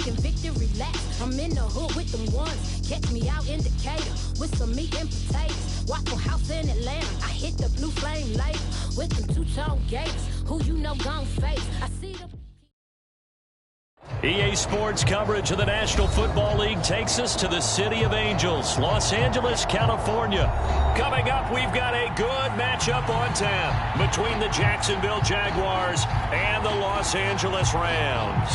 making victory laps. I'm in the hood with them ones. Catch me out in Decatur with some meat and potatoes. Waffle House in Atlanta. I hit the blue flame later with them two-tone gators. Who you know gon' face? I see the EA Sports coverage of the National Football League takes us to the City of Angels, Los Angeles, California. Coming up, we've got a good matchup on tap between the Jacksonville Jaguars and the Los Angeles Rams.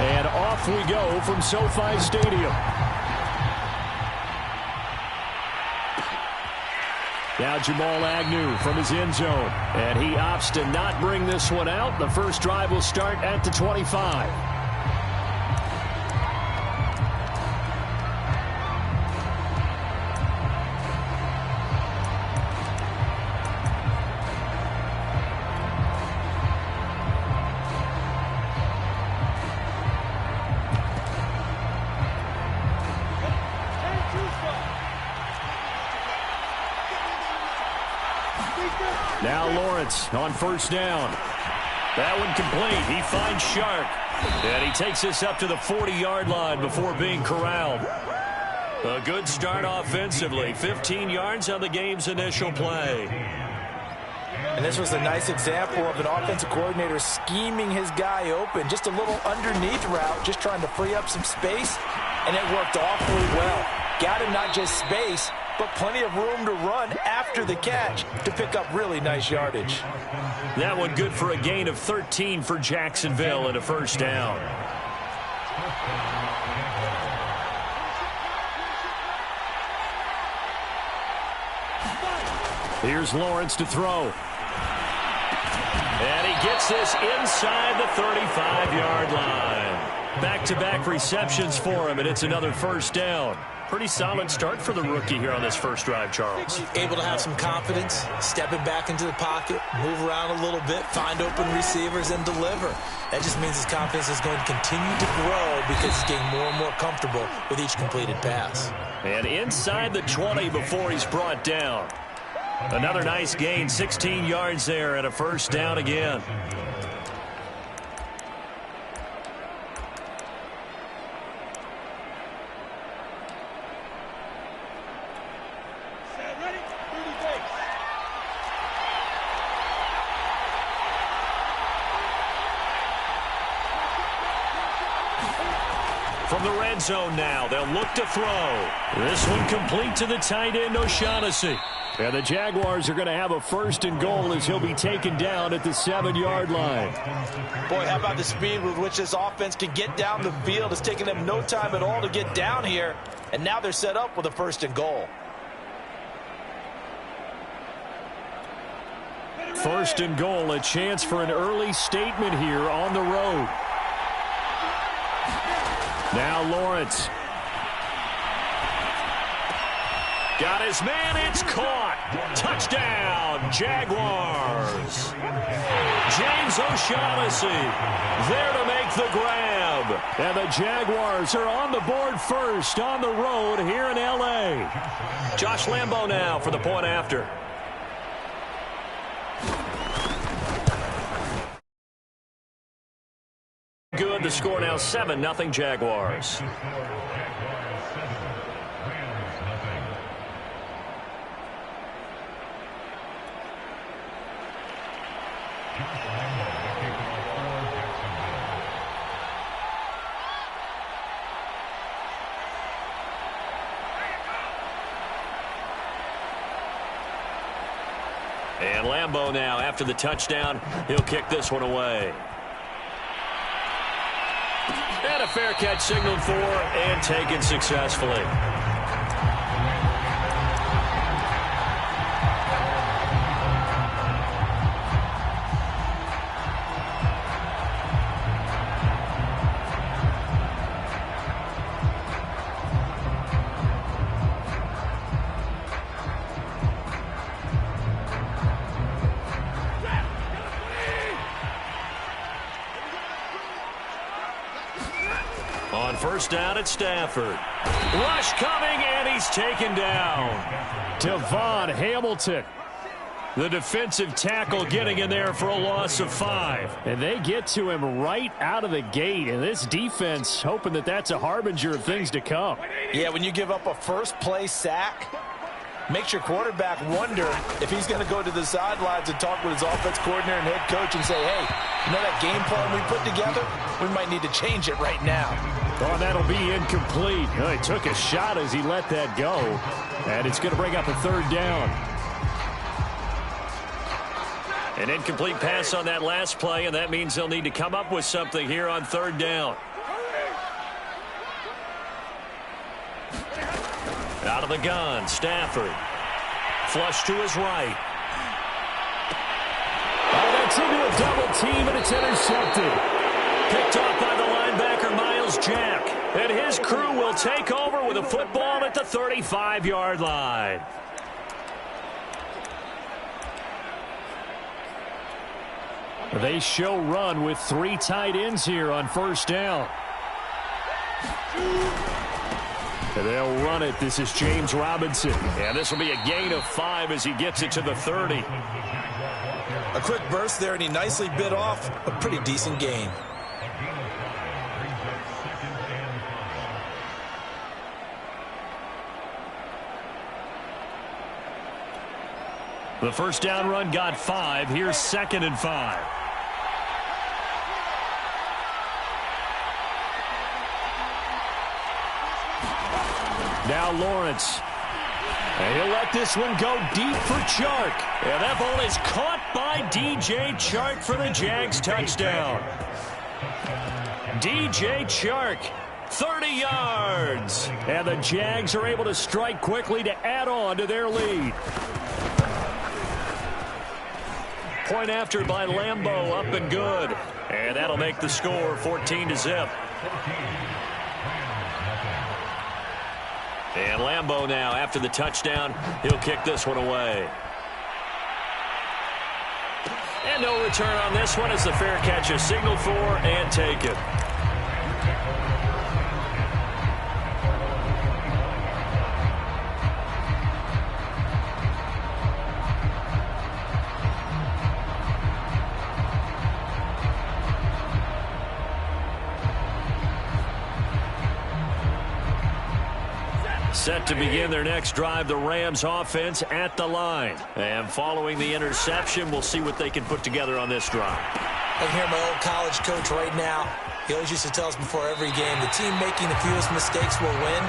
And off we go from SoFi Stadium. Now Jamal Agnew from his end zone. And he opts to not bring this one out. The first drive will start at the 25. Now Lawrence on first down. That one complete. He finds Shark. And he takes this up to the 40-yard line before being corralled. A good start offensively. 15 yards on the game's initial play. And this was a nice example of an offensive coordinator scheming his guy open. Just a little underneath route, just trying to free up some space. And it worked awfully well. Got him not just space, but plenty of room to run after the catch to pick up really nice yardage. That one good for a gain of 13 for Jacksonville and a first down. Here's Lawrence to throw. And he gets this inside the 35-yard line. Back-to-back receptions for him, and it's another first down. Pretty solid start for the rookie here on this first drive, Charles. Able to have some confidence, stepping back into the pocket, move around a little bit, find open receivers, and deliver. That just means his confidence is going to continue to grow because he's getting more and more comfortable with each completed pass. And inside the 20 before he's brought down. Another nice gain, 16 yards there, and a first down again. From the red zone now, they'll look to throw. This one complete to the tight end, O'Shaughnessy. And the Jaguars are going to have a first and goal as he'll be taken down at the 7-yard line. Boy, how about the speed with which this offense can get down the field? It's taken them no time at all to get down here. And now they're set up with a first and goal. First and goal, a chance for an early statement here on the road. Now Lawrence. Got his man, it's caught. Touchdown, Jaguars. James O'Shaughnessy there to make the grab. And the Jaguars are on the board first on the road here in L.A. Josh Lambo now for the point after. Good, the score now 7-0 Jaguars. And Lambo now, after the touchdown, he'll kick this one away. And a fair catch signaled for and taken successfully. On first down at Stafford. Rush coming, and he's taken down. Devon Hamilton. The defensive tackle getting in there for a loss of 5. And they get to him right out of the gate. And this defense hoping that that's a harbinger of things to come. Yeah, when you give up a first-play sack, makes your quarterback wonder if he's going to go to the sidelines and talk with his offense coordinator and head coach and say, hey, you know that game plan we put together? We might need to change it right now. Oh, that'll be incomplete. Oh, he took a shot as he let that go. And it's going to bring up a 3rd down. An incomplete pass on that last play, and that means they'll need to come up with something here on 3rd down. Out of the gun, Stafford. Flush to his right. Oh, that's into a double team, and it's intercepted. Picked off by the linebacker, Miles Jack. And his crew will take over with a football at the 35-yard line. They show run with 3 tight ends here on 1st down. And they'll run it. This is James Robinson. And this will be a gain of 5 as he gets it to the 30. A quick burst there, and he nicely bit off a pretty decent gain. The 1st down run got 5. Here's 2nd and 5. Now Lawrence. And he'll let this one go deep for Chark. And that ball is caught by DJ Chark for the Jags touchdown. DJ Chark, 30 yards. And the Jags are able to strike quickly to add on to their lead. Point after by Lambeau, up and good. And that'll make the score 14-0. And Lambeau now, after the touchdown, he'll kick this one away. And no return on this one as the fair catch is signaled for and taken. Set to begin their next drive, the Rams offense at the line. And following the interception, we'll see what they can put together on this drive. I can hear my old college coach right now. He always used to tell us before every game, the team making the fewest mistakes will win.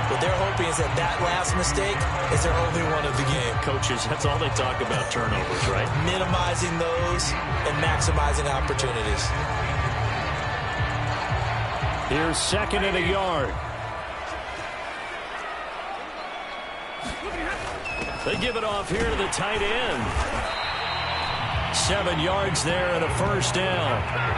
What they're hoping is that that last mistake is their only one of the game. Coaches, that's all they talk about, turnovers, right? Minimizing those and maximizing opportunities. Here's 2nd and a yard. They give it off here to the tight end. 7 yards there and a 1st down.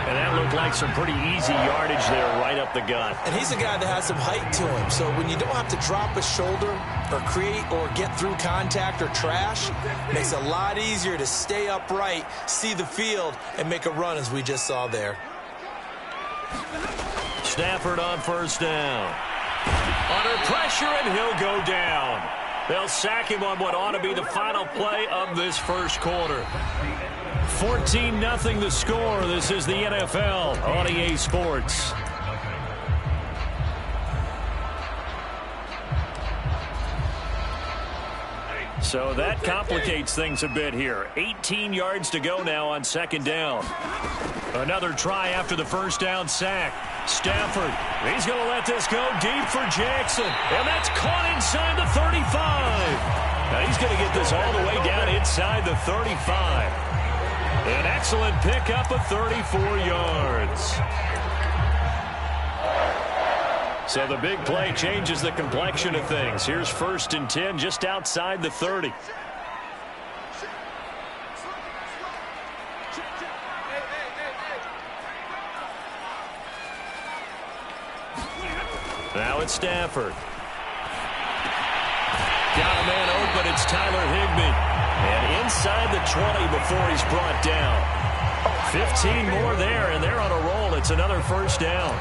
And that looked like some pretty easy yardage there right up the gut. And he's a guy that has some height to him. So when you don't have to drop a shoulder or create or get through contact or trash, it makes it a lot easier to stay upright, see the field, and make a run as we just saw there. Stafford on 1st down. Under pressure, and he'll go down. They'll sack him on what ought to be the final play of this 1st quarter. 14-0 the score. This is the NFL on EA Sports. So that complicates things a bit here. 18 yards to go now on 2nd down. Another try after the 1st down sack. Stafford, he's going to let this go deep for Jackson. And that's caught inside the 35. Now he's going to get this all the way down inside the 35. An excellent pickup of 34 yards. So the big play changes the complexion of things. Here's 1st and 10 just outside the 30. Now it's Stafford. Got a man open. It's Tyler Higbee. And inside the 20 before he's brought down. 15 more there, and they're on a roll. It's another 1st down.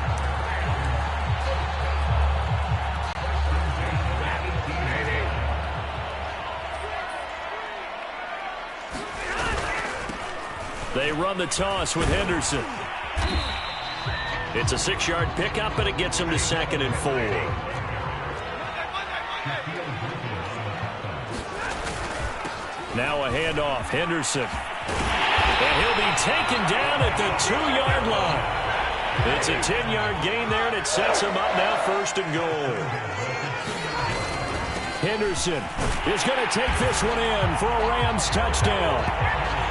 They run the toss with Henderson. It's a 6-yard pickup, and it gets him to 2nd and 4. Now a handoff. Henderson. And he'll be taken down at the 2-yard line. It's a 10-yard gain there, and it sets him up now 1st and goal. Henderson is going to take this one in for a Rams touchdown.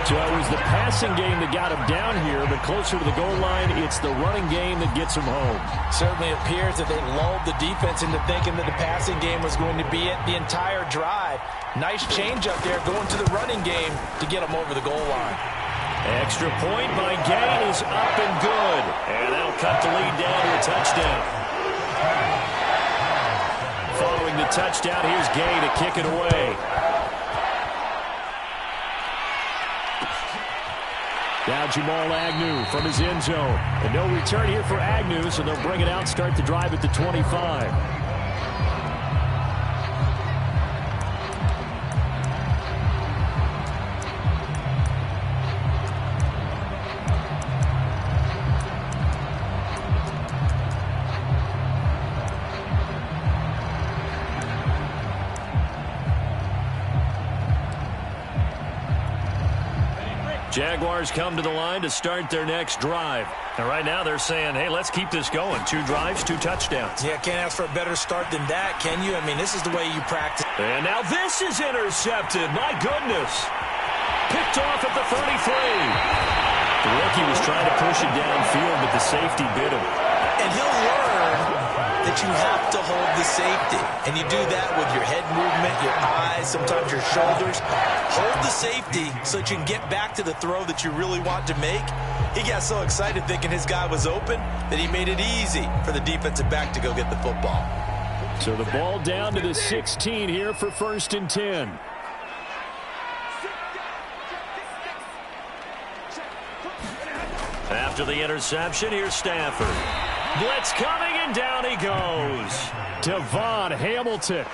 So it was the passing game that got him down here, but closer to the goal line, it's the running game that gets him home. Certainly appears that they lulled the defense into thinking that the passing game was going to be it the entire drive. Nice change up there going to the running game to get him over the goal line. Extra point by Gay is up and good. And that'll cut the lead down to a touchdown. Following the touchdown, here's Gay to kick it away. Now Jamal Agnew from his end zone. And no return here for Agnew, so they'll bring it out, start the drive at the 25. Jaguars come to the line to start their next drive. And right now they're saying, hey, let's keep this going. 2 drives, 2 touchdowns. Yeah, can't ask for a better start than that, can you? I mean, this is the way you practice. And now this is intercepted. My goodness. Picked off at the 33. The rookie was trying to push it downfield, but the safety bit him. And he'll learn that you have to hold the safety. And you do that with your head movement, your eyes, sometimes your shoulders. Hold the safety so that you can get back to the throw that you really want to make. He got so excited thinking his guy was open that he made it easy for the defensive back to go get the football. So the ball down to the 16 here for 1st and 10. After the interception, here's Stafford. Blitz coming, and down he goes. Devon Hamilton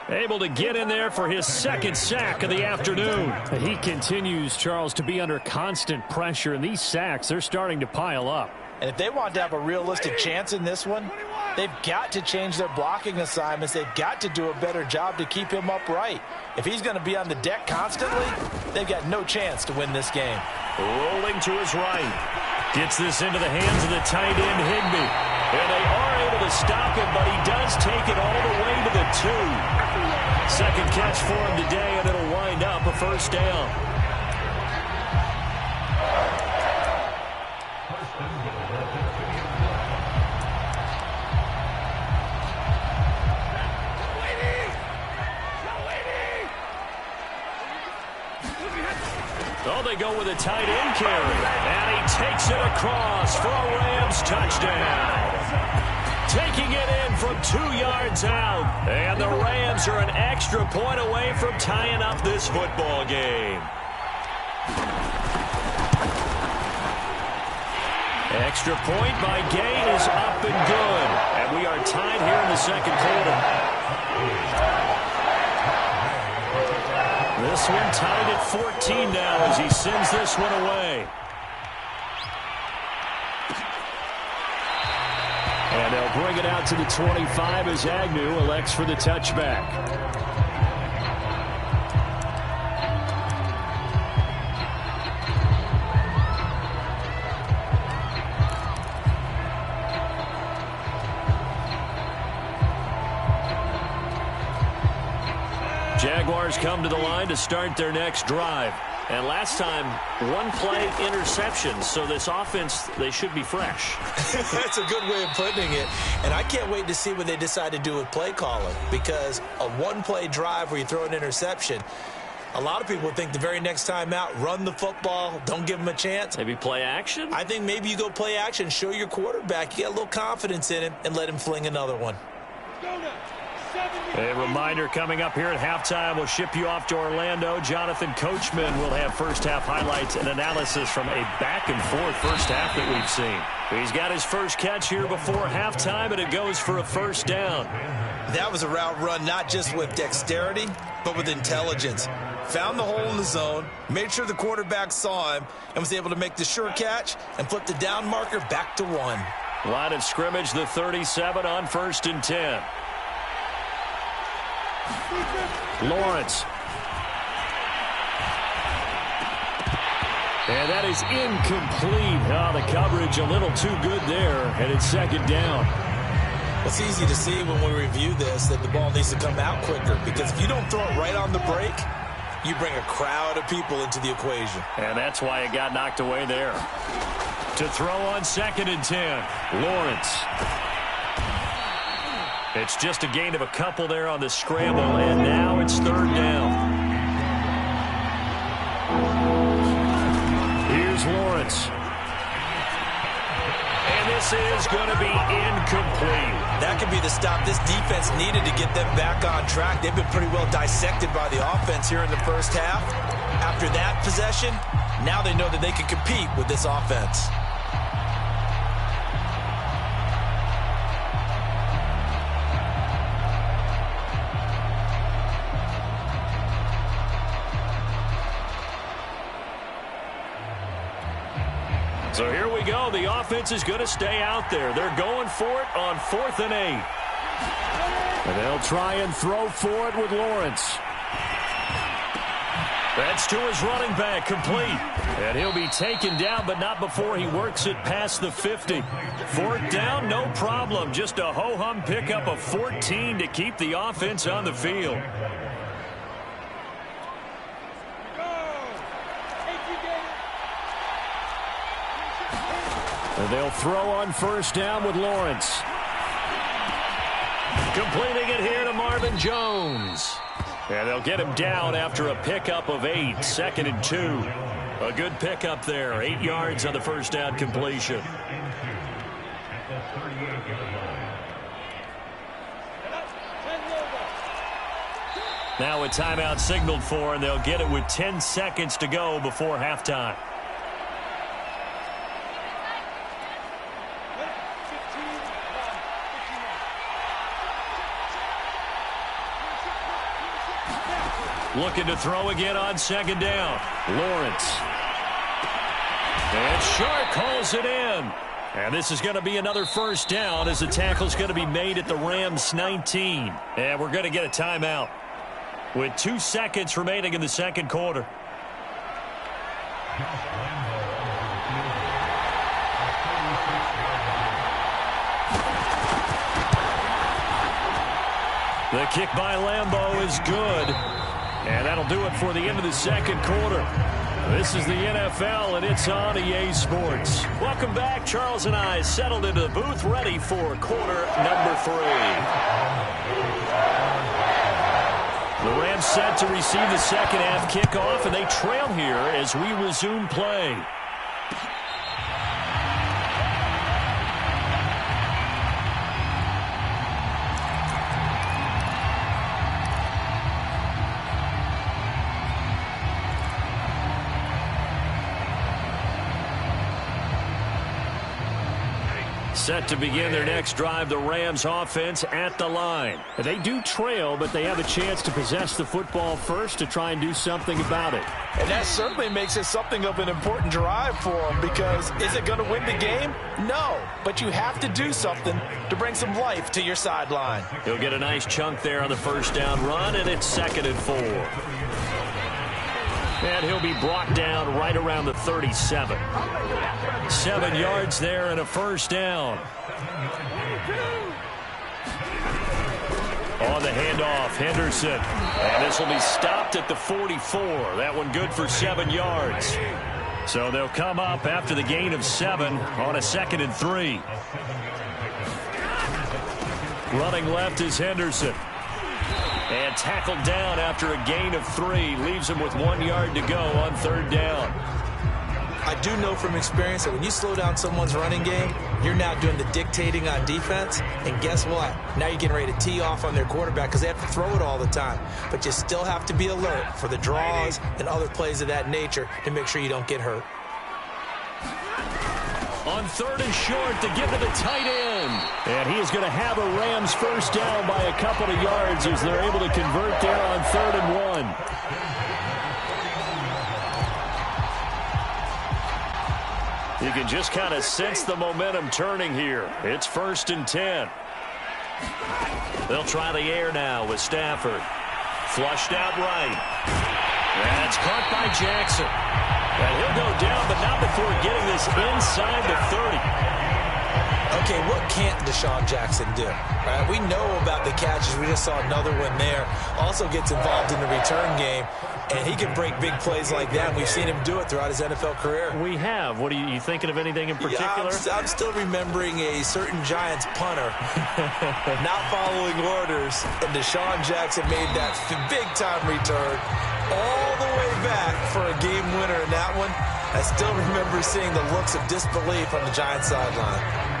able to get in there for his 2nd sack of the afternoon. He continues, Charles, to be under constant pressure, and these sacks, they're starting to pile up. And if they want to have a realistic chance in this one, they've got to change their blocking assignments. They've got to do a better job to keep him upright. If he's going to be on the deck constantly, they've got no chance to win this game. Rolling to his right. Gets this into the hands of the tight end, Higbee. And they are able to stop him, but he does take it all the way to the 2. 2nd catch for him today, and it'll wind up a 1st down. Oh, they go with a tight end carry. And he takes it across for a Rams touchdown. Taking it in from 2 yards out. And the Rams are an extra point away from tying up this football game. Extra point by Gain is up and good. And we are tied here in the 2nd quarter. This one tied at 14 now as he sends this one away. And they'll bring it out to the 25 as Agnew elects for the touchback. Jaguars come to the line to start their next drive. And last time, 1-play interception. So this offense, they should be fresh. That's a good way of putting it. And I can't wait to see what they decide to do with play calling. Because a 1-play drive where you throw an interception, a lot of people think the very next time out, run the football, don't give them a chance. Maybe play action? I think maybe you go play action, show your quarterback, you get a little confidence in him, and let him fling another one. A reminder coming up here at halftime. We'll ship you off to Orlando. Jonathan Coachman will have first-half highlights and analysis from a back-and-forth first half that we've seen. He's got his first catch here before halftime, and it goes for a 1st down. That was a route run not just with dexterity, but with intelligence. found the hole in the zone, made sure the quarterback saw him, and was able to make the sure catch and flip the down marker back to 1. Line of scrimmage, the 37 on 1st and 10. Lawrence. And that is incomplete. Oh, the coverage a little too good there, and it's 2nd down. It's easy to see when we review this that the ball needs to come out quicker, because if you don't throw it right on the break, you bring a crowd of people into the equation. And that's why it got knocked away there. To throw on 2nd and 10, Lawrence. It's just a gain of a couple there on the scramble, and now it's 3rd down. Here's Lawrence. And this is going to be incomplete. That could be the stop this defense needed to get them back on track. They've been pretty well dissected by the offense here in the first half. After that possession, now they know that they can compete with this offense. So here we go. The offense is going to stay out there. They're going for it on 4th and 8. And they'll try and throw for it with Lawrence. That's to his running back, complete. And he'll be taken down, but not before he works it past the 50. 4th down, no problem. Just a ho-hum pickup of 14 to keep the offense on the field. And they'll throw on 1st down with Lawrence. Completing it here to Marvin Jones. And they'll get him down after a pickup of 8, 2nd and 2. A good pickup there, 8 yards on the 1st down completion. Now a timeout signaled for, and they'll get it with 10 seconds to go before halftime. Looking to throw again on 2nd down. Lawrence. And Sharp calls it in. And this is going to be another 1st down as the tackle's going to be made at the Rams 19. And we're going to get a timeout with 2 seconds remaining in the 2nd quarter. The kick by Lambeau is good. And that'll do it for the end of the 2nd quarter. This is the NFL, and it's on EA Sports. Welcome back. Charles and I settled into the booth, ready for quarter number 3. The Rams set to receive the 2nd half kickoff, and they trail here as we resume play. Set to begin their next drive, the Rams offense at the line. They do trail, but they have a chance to possess the football first to try and do something about it. And that certainly makes it something of an important drive for them, because is it going to win the game? No, but you have to do something to bring some life to your sideline. He'll get a nice chunk there on the 1st down run, and it's 2nd and 4. And he'll be brought down right around the 37. 7 yards there and a 1st down. On the handoff, Henderson. And this will be stopped at the 44. That one good for 7 yards. So they'll come up after the gain of 7 on a 2nd and 3. Running left is Henderson. And tackled down after a gain of 3. Leaves him with 1 yard to go on 3rd down. I do know from experience that when you slow down someone's running game, you're now doing the dictating on defense. And guess what? Now you're getting ready to tee off on their quarterback because they have to throw it all the time. But you still have to be alert for the draws and other plays of that nature to make sure you don't get hurt. On 3rd and short to give to the tight end. And he is going to have a Rams 1st down by a couple of yards as they're able to convert there on 3rd and 1. You can just kind of sense the momentum turning here. It's 1st and 10. They'll try the air now with Stafford. Flushed out right. That's caught by Jackson. And he'll go down, but not before getting this inside the 30. Okay, what can't Deshaun Jackson do? Right? We know about the catches. We just saw another one there. Also gets involved in the return game, and he can break big plays like that. We've seen him do it throughout his NFL career. We have. What are you thinking of anything in particular? Yeah, I'm still remembering a certain Giants punter not following orders, and Deshaun Jackson made that big-time return all the way back for a game winner in that one. I still remember seeing the looks of disbelief on the Giants sideline.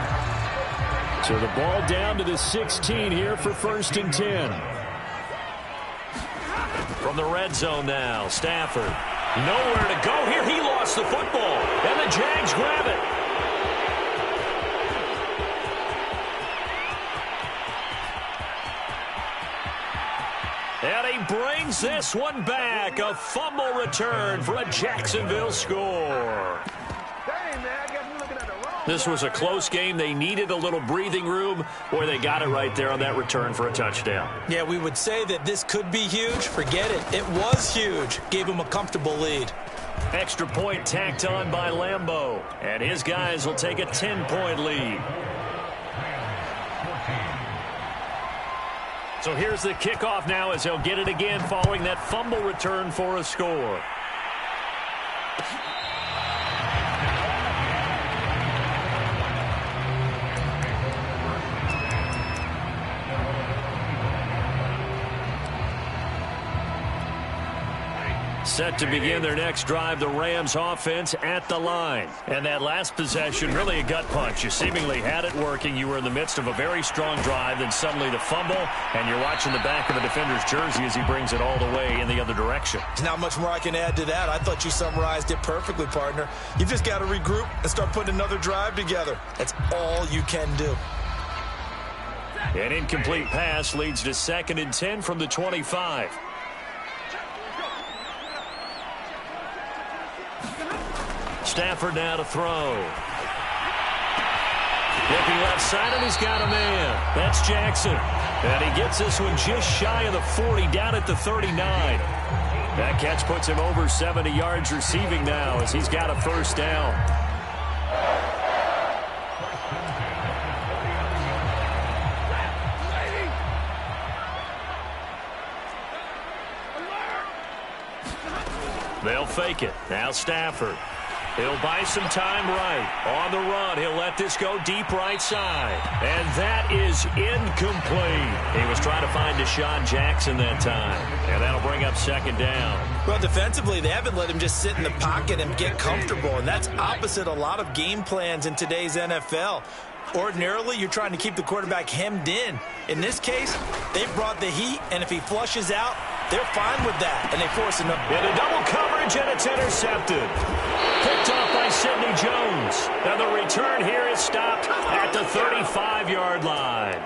So the ball down to the 16 here for 1st and 10. From the red zone now, Stafford. Nowhere to go here. He lost the football, and the Jags grab it. And he brings this one back. A fumble return for a Jacksonville score. This was a close game. They needed a little breathing room, or they got it right there on that return for a touchdown. Yeah, we would say that this could be huge. Forget it. It was huge. Gave him a comfortable lead. Extra point tacked on by Lambeau. And his guys will take a 10-point lead. So here's the kickoff now as they'll get it again following that fumble return for a score. Set to begin their next drive, the Rams offense at the line. And that last possession, really a gut punch. You seemingly had it working. You were in the midst of a very strong drive, then suddenly the fumble, and you're watching the back of a defender's jersey as he brings it all the way in the other direction. There's not much more I can add to that. I thought you summarized it perfectly, partner. You've just got to regroup and start putting another drive together. That's all you can do. An incomplete pass leads to 2nd and 10 from the 25. Stafford now to throw. Looking left side, and he's got a man. That's Jackson. And he gets this one just shy of the 40, down at the 39. That catch puts him over 70 yards receiving now as he's got a 1st down. They'll fake it. Now Stafford. He'll buy some time right. On the run, he'll let this go deep right side. And that is incomplete. He was trying to find Deshaun Jackson that time. And that'll bring up 2nd down. Well, defensively, they haven't let him just sit in the pocket and get comfortable. And that's opposite a lot of game plans in today's NFL. Ordinarily, you're trying to keep the quarterback hemmed in. In this case, they brought the heat, and if he flushes out, they're fine with that, and they force him up. Into double coverage, and it's intercepted. Picked off by Sidney Jones. And the return here is stopped at the 35-yard line.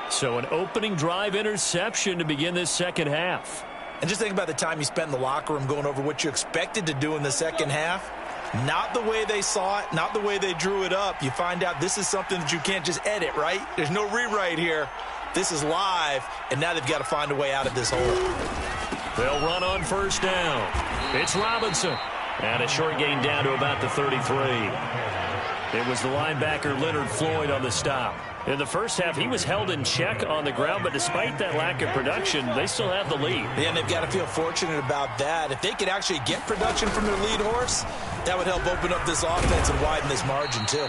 So an opening drive interception to begin this second half. And just think about the time you spent in the locker room going over what you expected to do in the second half. Not the way they saw it, not the way they drew it up. You find out this is something that you can't just edit, right? There's no rewrite here. This is live, and now they've got to find a way out of this hole. They'll run on 1st down. It's Robinson. And a short gain down to about the 33. It was the linebacker Leonard Floyd on the stop. In the first half, he was held in check on the ground, but despite that lack of production, they still have the lead. Yeah, and they've got to feel fortunate about that. If they could actually get production from their lead horse, that would help open up this offense and widen this margin, too.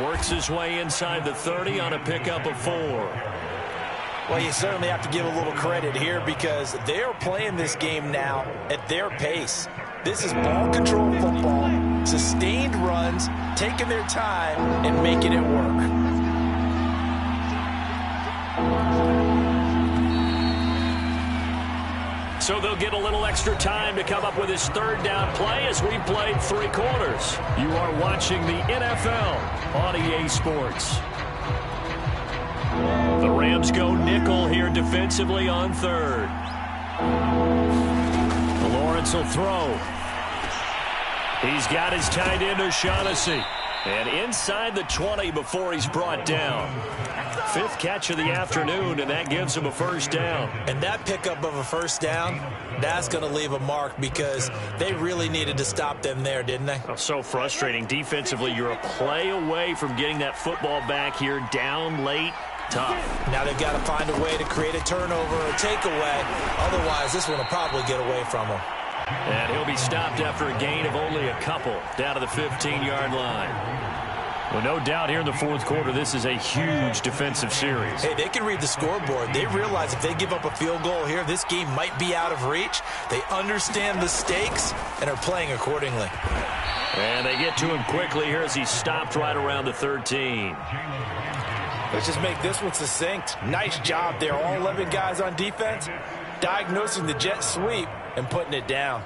Works his way inside the 30 on a pickup of 4. Well, you certainly have to give a little credit here because they are playing this game now at their pace. This is ball control football, sustained runs, taking their time and making it work. So they'll get a little extra time to come up with his 3rd down play as we played 3 quarters. You are watching the NFL on EA Sports. The Rams go nickel here defensively on 3rd. Lawrence will throw. He's got his tight end, O'Shaughnessy. And inside the 20 before he's brought down. 5th catch of the afternoon, and that gives him a first down. And that pickup of a first down, that's going to leave a mark because they really needed to stop them there, didn't they? Oh, so frustrating. Defensively, you're a play away from getting that football back here, down late. Tough. Now they've got to find a way to create a turnover or a takeaway. Otherwise, this one will probably get away from them. And he'll be stopped after a gain of only a couple down to the 15-yard line. Well, no doubt here in the fourth quarter, this is a huge defensive series. Hey, they can read the scoreboard. They realize if they give up a field goal here, this game might be out of reach. They understand the stakes and are playing accordingly. And they get to him quickly here as he's stopped right around the 13. Let's just make this one succinct. Nice job there. All 11 guys on defense diagnosing the jet sweep and putting it down.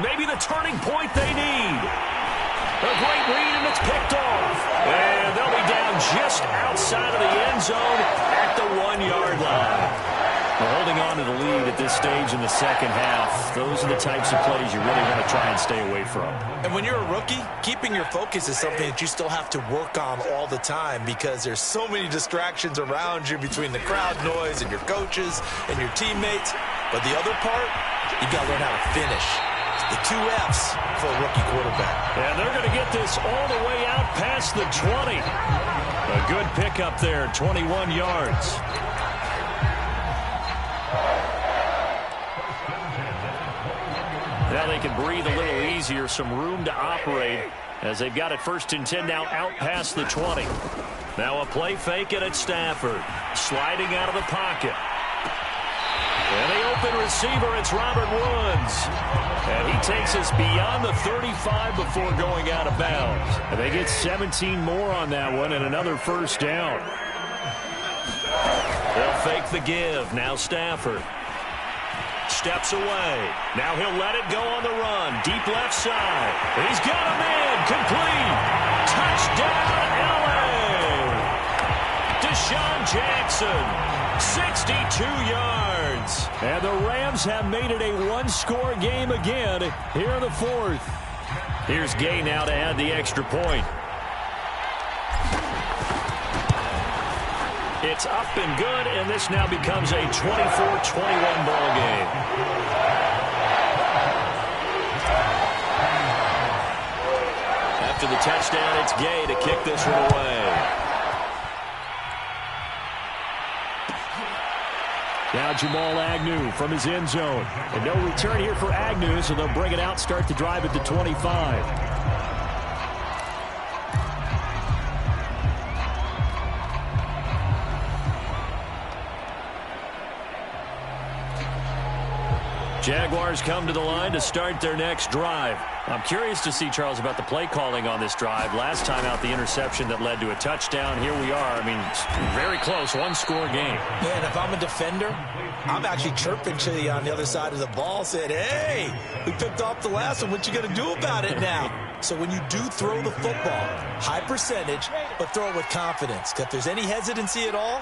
Maybe the turning point they need. A great read, and it's picked off. And they'll be down just outside of the end zone at the 1-yard line. Well, holding on to the lead at this stage in the second half, those are the types of plays you really want to try and stay away from. And when you're a rookie, keeping your focus is something that you still have to work on all the time because there's so many distractions around you between the crowd noise and your coaches and your teammates. But the other part, you've got to learn how to finish. The 2 F's for a rookie quarterback. And they're going to get this all the way out past the 20. A good pickup there, 21 yards. Now they can breathe a little easier, some room to operate as they've got it 1st and 10 now out past the 20. Now a play fake it at Stafford. Sliding out of the pocket. And the open receiver, it's Robert Woods. And he takes us beyond the 35 before going out of bounds. And they get 17 more on that one and another first down. They'll fake the give. Now Stafford steps away. Now he'll let it go on the run. Deep left side. He's got him in. Complete. Touchdown, L.A. Deshaun Jackson. 62 yards. And the Rams have made it a one-score game again here in the fourth. Here's Gay now to add the extra point. It's up and good, and this now becomes a 24-21 ball game. After the touchdown, it's Gay to kick this one away. Now Jamal Agnew from his end zone. And no return here for Agnew, so they'll bring it out, start the drive at the 25. Jaguars come to the line to start their next drive. I'm curious to see, Charles, about the play calling on this drive. Last time out, the interception that led to a touchdown. Here we are. I mean, very close, one-score game. Yeah, and if I'm a defender, I'm actually chirping to you on the other side of the ball, saying, hey, we picked off the last one. What you going to do about it now? So when you do throw the football, high percentage, but throw it with confidence. If there's any hesitancy at all,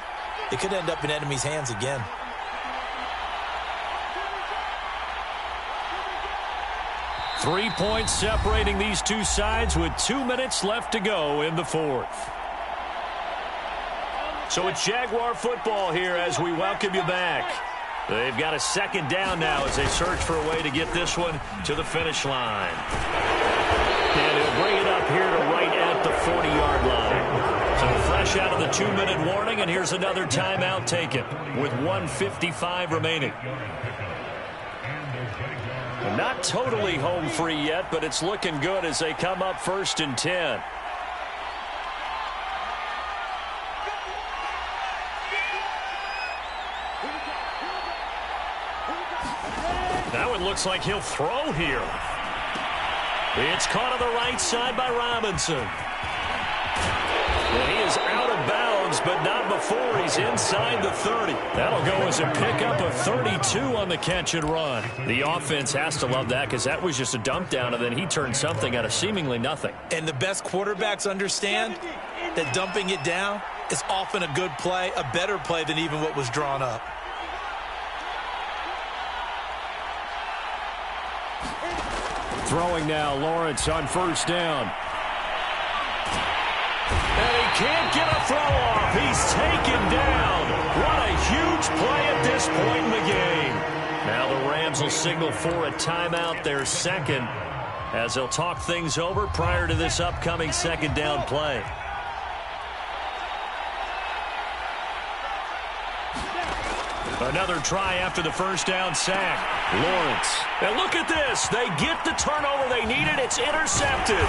it could end up in enemy's hands again. 3 points separating these two sides with 2 minutes left to go in the fourth. So it's Jaguar football here as we welcome you back. They've got a second down now as they search for a way to get this one to the finish line. And he'll bring it up here to right at the 40-yard line. So fresh out of the 2-minute warning, and here's another timeout taken with 1:55 remaining. Not totally home free yet, but it's looking good as they come up 1st and 10. Now it looks like he'll throw here. It's caught on the right side by Robinson. before he's inside the 30. That'll go as a pickup of 32 on the catch and run. The offense has to love that because that was just a dump down, and then he turned something out of seemingly nothing. And the best quarterbacks understand that dumping it down is often a good play, a better play than even what was drawn up. Throwing now, Lawrence on first down. And he can't get a throw off. He's taken down. What a huge play at this point in the game. Now the Rams will signal for a timeout, their second, as they'll talk things over prior to this upcoming second down play. Another try after the first down sack. Lawrence. And look at this. They get the turnover they needed. It's intercepted.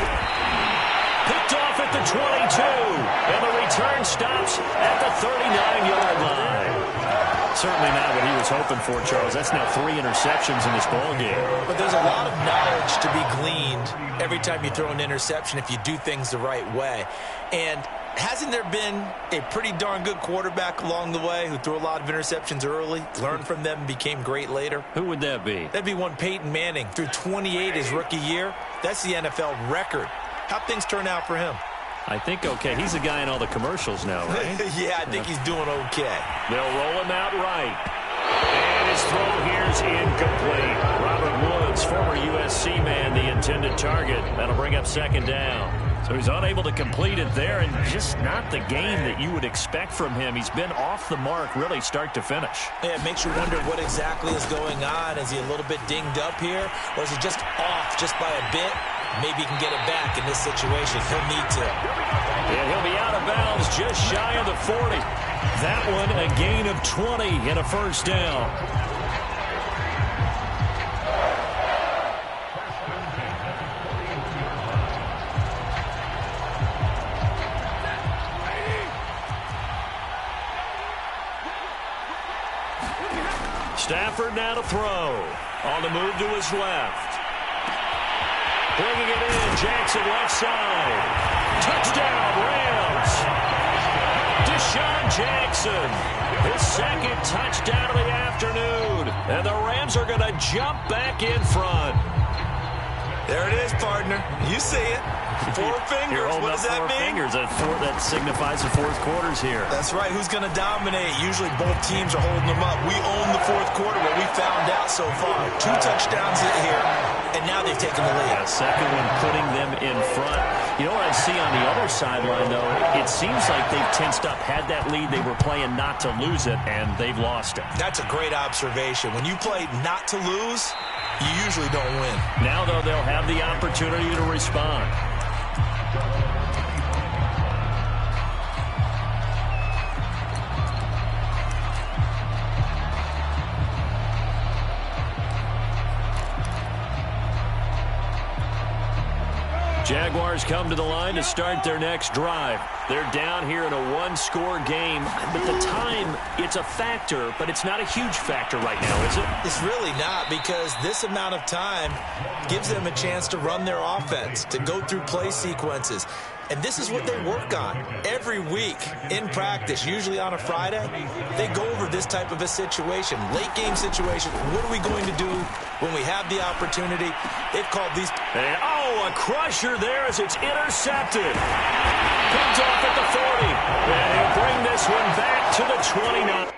Picked off at the 22. And the return stops at the 39-yard line. Certainly not what he was hoping for, Charles. That's now 3 interceptions in this ball game. But there's a lot of knowledge to be gleaned every time you throw an interception if you do things the right way. And hasn't there been a pretty darn good quarterback along the way who threw a lot of interceptions early, learned from them, and became great later? Who would that be? That'd be one Peyton Manning. Threw 28 his rookie year. That's the NFL record. How'd things turn out for him? I think okay. He's the guy in all the commercials now, right? Yeah, I think he's doing okay. They'll roll him out right. And his throw here's incomplete. Robert Woods, former USC man, the intended target. That'll bring up second down. So he's unable to complete it there, and just not the game that you would expect from him. He's been off the mark really start to finish. Yeah, it makes you wonder what exactly is going on. Is he a little bit dinged up here, or is he just off just by a bit? Maybe he can get it back in this situation. He'll need to. And he'll be out of bounds just shy of the 40. That one a gain of 20 and a first down. Stafford now to throw. On the move to his left. Bringing it in, Jackson left side. Touchdown, Rams. Deshaun Jackson, his second touchdown of the afternoon. And the Rams are going to jump back in front. There it is, partner. You see it. 4 fingers. What does that mean? Fingers. That signifies the fourth quarter's here. That's right. Who's going to dominate? Usually both teams are holding them up. We own the fourth quarter, what we found out so far. 2 touchdowns here, and now they've taken the lead. Yeah, second one putting them in front. You know what I see on the other sideline, though? It seems like they've tensed up, had that lead. They were playing not to lose it, and they've lost it. That's a great observation. When you play not to lose, you usually don't win. Now, though, they'll have the opportunity to respond. Jaguars come to the line to start their next drive. They're down here in a 1-score game. But the time, it's a factor, but it's not a huge factor right now, is it? It's really not, because this amount of time gives them a chance to run their offense, to go through play sequences. And this is what they work on every week in practice, usually on a Friday. They go over this type of a situation, late game situation. What are we going to do when we have the opportunity? They've called these. And, a crusher there as it's intercepted. Picked off at the 40. And he'll bring this one back to the 29.